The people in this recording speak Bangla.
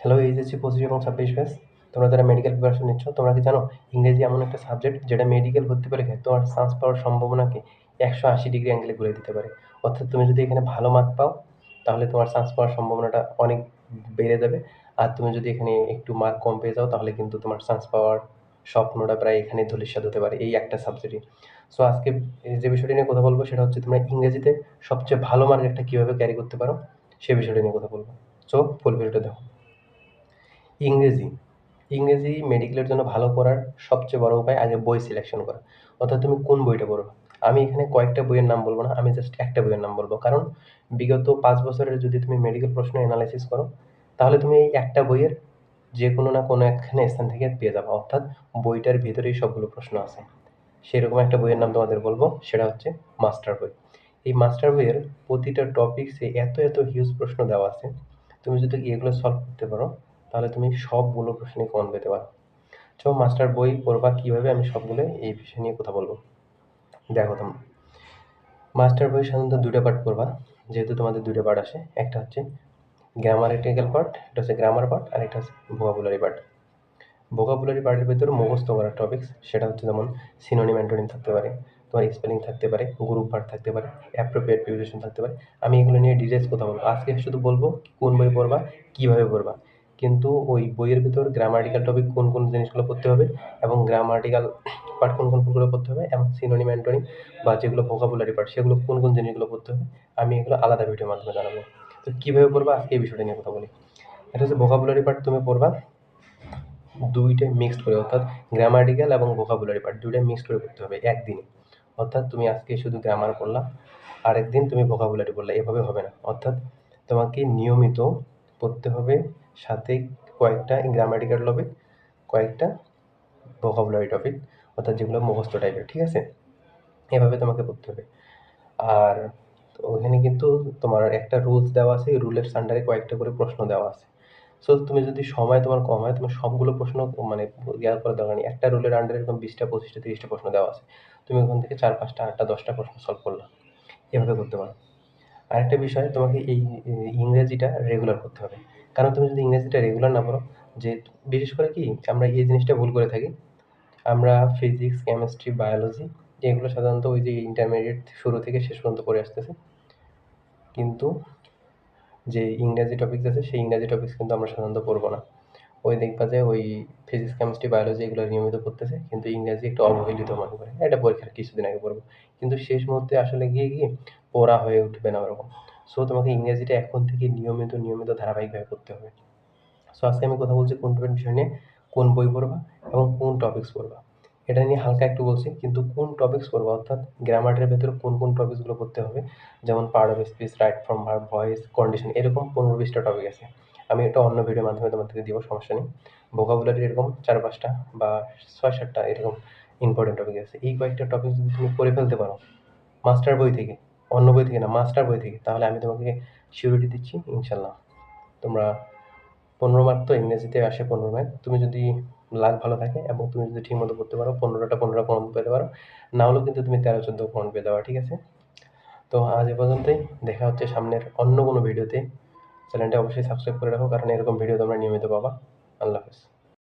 হ্যালো এইচএসসি 25 এবং 26 ব্যাচ, তোমরা যারা মেডিকেল প্রিপারেশন নিচ্ছ, তোমরা কি জানো ইংরেজি এমন একটা সাবজেক্ট যেটা মেডিকেল ভর্তি পরীক্ষায় তোমার চান্স পাওয়ার সম্ভাবনাকে 180 ডিগ্রি অ্যাঙ্গেলে ঘুরে দিতে পারে। অর্থাৎ তুমি যদি এখানে ভালো মার্ক পাও তাহলে তোমার চান্স পাওয়ার সম্ভাবনাটা অনেক বেড়ে যাবে। আর তুমি যদি এখানে একটু মার্ক কম পেয়ে যাও তাহলে কিন্তু তোমার চান্স পাওয়ার স্বপ্নটা প্রায় এখানেই ধূলিসাৎ হতে পারে এই একটা সাবজেক্টে। সো আজকে যে বিষয়টি নিয়ে কথা বলবো সেটা হচ্ছে তোমরা ইংরেজিতে সবচেয়ে ভালো মার্ক একটা কীভাবে ক্যারি করতে পারো সে বিষয়টি নিয়ে কথা বলবো। সো ফুল ভিডিওটা দেখো। ইংরেজি মেডিকেলের জন্য ভালো করার সবচেয়ে বড় উপায় আগে বই সিলেকশন করা। অর্থাৎ তুমি কোন বইটা পড়বে। আমি এখানে কয়েকটা বইয়ের নাম বলবো না, আমি জাস্ট একটা বইয়ের নাম বলবো। কারণ বিগত 5 বছরের যদি তুমি মেডিকেল প্রশ্ন এনালাইসিস করো তাহলে তুমি এই একটা বইয়ের যে কোনো না কোনো একখানে স্থান থেকে পেয়ে যাবে। অর্থাৎ বইটার ভিতরেই সবগুলো প্রশ্ন আছে। সেরকম একটা বইয়ের নাম তোমাদের বলবো, সেটা হচ্ছে মাস্টার বই। এই মাস্টার বইয়ের প্রতিটা টপিকসে এত হিউজ প্রশ্ন দেওয়া আছে, তুমি যদি এগুলো সলভ করতে পারো তাহলে তুমি সবগুলো প্রশ্নই কমন পেতে পারো। সো মাস্টার বই পড়বা কীভাবে, আমি সবগুলো এই বিষয় নিয়ে কথা বলবো। দেখো তোমরা মাস্টার বই সাধারণত 2টা পার্ট পড়বা, যেহেতু তোমাদের 2টা পার্ট আসে। একটা হচ্ছে গ্রামারেটিক্যাল পার্ট, এটা হচ্ছে গ্রামার পার্ট, আর একটা হচ্ছে ভোকাবুলারি পার্ট। ভোকাবুলারি পার্টের ভিতরে মুখস্থ করার টপিকস, সেটা হচ্ছে যেমন সিনোনিম অ্যান্টোনিম থাকতে পারে, তোমার স্পেলিং থাকতে পারে, গ্রুপ ভার্ব থাকতে পারে, অ্যাপ্রোপ্রিয়েট প্রিপোজিশন থাকতে পারে। আমি এগুলো নিয়ে ডিটেলস কথা বলবো। আজকে শুধু বলবো কোন বই পড়বা, কীভাবে পড়বা। কিন্তু ওই বইয়ের ভিতর গ্রামাটিক্যাল টপিক কোন জিনিসগুলো পড়তে হবে এবং গ্রামাটিক্যাল পার্ট কোনগুলো পড়তে হবে এবং সিনোনিম অ্যান্টোনিম বা যেগুলো ভোকাবুলারি পার্ট সেগুলো কোন জিনিসগুলো পড়তে হবে, আমি এগুলো আলাদা ভিডিওর মাধ্যমে জানাবো। তো কীভাবে পড়বা আজকে এই বিষয়টা নিয়ে কথা বলি। এটা হচ্ছে ভোকাবুলারি পার্ট তুমি পড়বা 2টাই মিক্সড করে, অর্থাৎ গ্রামাটিক্যাল এবং ভোকাবুলারি পার্ট 2টাই মিক্সড করে পড়তে হবে একদিনে। অর্থাৎ তুমি আজকে শুধু গ্রামার পড়লা, আরেকদিন তুমি ভোকাবুলারি পড়লা, এভাবে হবে না। অর্থাৎ তোমাকে নিয়মিত পড়তে হবে, সাথে কয়েকটা গ্রামাটিক্যাল টপিক, কয়েকটা ভোকাবুলারি টপিক, অর্থাৎ যেগুলো মুখস্থ টাইপের, ঠিক আছে? এভাবে তোমাকে পড়তে হবে। আর ওখানে কিন্তু তোমার একটা রুলস দেওয়া আছে, এই রুলের আন্ডারে কয়েকটা করে প্রশ্ন দেওয়া আছে। সো তুমি যদি সময় তোমার কম হয়, তুমি সবগুলো প্রশ্ন মানে করার দরকার নেই। একটা রুলের আন্ডারে এরকম 20টা 25টা 30টা প্রশ্ন দেওয়া আছে, তুমি ওখান থেকে 4 5টা 8টা 10টা প্রশ্ন সলভ করলা, এভাবে করতে পারো। আরেকটা বিষয়, তোমাকে এই ইংরেজিটা রেগুলার করতে হবে। কারণ তুমি যদি ইংরেজিটা রেগুলার না পড়ো, যে বিশেষ করে কি আমরা এই জিনিসটা ভুল করে থাকি, আমরা ফিজিক্স, কেমিস্ট্রি, বায়োলজি এগুলো সাধারণত ওই যে ইন্টারমিডিয়েট শুরু থেকে শেষ পর্যন্ত পড়ে আসতেছি, কিন্তু যে ইংরাজি টপিকস আছে সেই ইংরাজি টপিকস কিন্তু আমরা সাধারণত পড়বো না। ওই দেখবা যে ওই ফিজিক্স, কেমিস্ট্রি, বায়োলজি এগুলো নিয়মিত পড়তেছে, কিন্তু ইংরাজি একটু অবহেলিত মনে করে, এটা পরীক্ষার কিছুদিন আগে পড়বো, কিন্তু শেষ মুহূর্তে আসলে গিয়ে পড়া হয়ে উঠবে না ওরকম। সো তোমাকে ইংরেজিটা এখন থেকে নিয়মিত ধারাবাহিকভাবে পড়তে হবে। সো আজকে আমি কথা বলছি কোন বিষয় নিয়ে, কোন বই পড়বা এবং কোন টপিকস পড়বা। এটা নিয়ে হালকা একটু বলছি, কিন্তু কোন টপিকস পড়বা অর্থাৎ গ্রামারের ভেতরে কোন টপিকসগুলো পড়তে হবে, যেমন part of speech, right from verb, voice, condition, এরকম 15-20টা টপিক আছে। আমি এটা অন্য ভিডিওর মাধ্যমে তোমাদেরকে দিব, সমস্যা নেই। ভোকাবুলারি এরকম 4-5টা বা 6-7টা এরকম ইম্পর্টেন্ট টপিক আছে। এই কয়েকটা টপিক যদি তুমি পড়ে ফেলতে পারো মাস্টার বই থেকে, অন্য বই থেকে না, মাস্টার বই থেকে, তাহলে আমি তোমাকে সিউরিটি দিচ্ছি ইনশাল্লাহ তোমরা 15 মার্ক তো ইংরেজিতে আসে, 15 মার্ক। তুমি যদি লাক ভালো থাকে এবং তুমি যদি ঠিকমতো পড়তে পারো 15টা 15 পয়েন্ট পেতে পারো, না হলেও কিন্তু তুমি 13-14 পয়েন্ট পেয়ে যাবে, ঠিক আছে? তো আজ এ পর্যন্তই, দেখা হচ্ছে সামনের অন্য কোনো ভিডিওতে। চ্যানেলটা অবশ্যই সাবস্ক্রাইব করে রাখো, কারণ এরকম ভিডিও তোমরা নিয়মিত পাবা। আল্লাহ হাফেজ।